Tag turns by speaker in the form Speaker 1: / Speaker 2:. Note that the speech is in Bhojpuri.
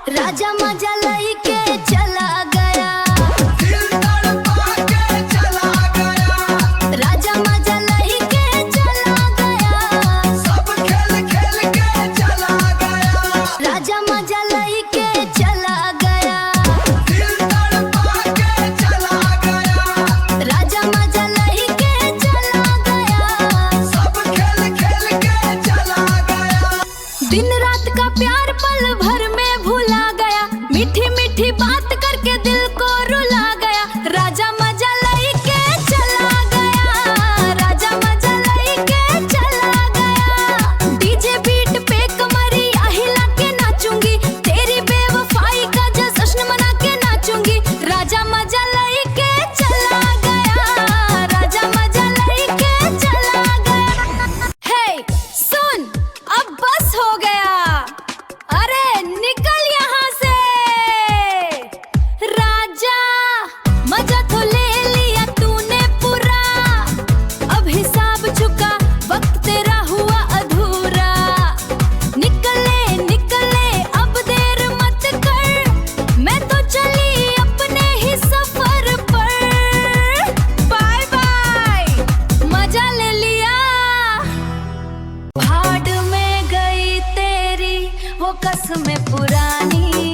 Speaker 1: राजा मजा लेके चला गया,
Speaker 2: दिल तड़पा के चला गया,
Speaker 1: राजा मजा लेके चला गया,
Speaker 2: सब खेल खेल के चला गया,
Speaker 1: राजा मजा लेके चला गया,
Speaker 2: दिल तड़पा के चला गया,
Speaker 1: राजा मजा लेके चला गया,
Speaker 2: सब खेल खेल के चला गया।
Speaker 1: दिन रात का प्यार पल भर में भुला गया, मीठी मीठी बात करके दिल को रुला गया, राजा मजा लेके चला गया, राजा मजा लेके चला गया। डीजे बीट पे कमरिया हिला के नाचूंगी, तेरी बेवफाई का जश्न मना के नाचूंगी, राजा मजा लेके चला गया, राजा मजा लेके चला गया। हे सुन, अब बस हो गया, अरे निकल यहाँ से। राजा मजा तो ले लिया तूने पूरा, अब हिसाब चुका, वक्त तेरा हुआ अधूरा। निकले निकले अब देर मत कर, मैं तो चली अपने ही सफर पर। बाय बाय, मजा ले लिया, भाड़ में गई तेरी वो कसमें पुरानी।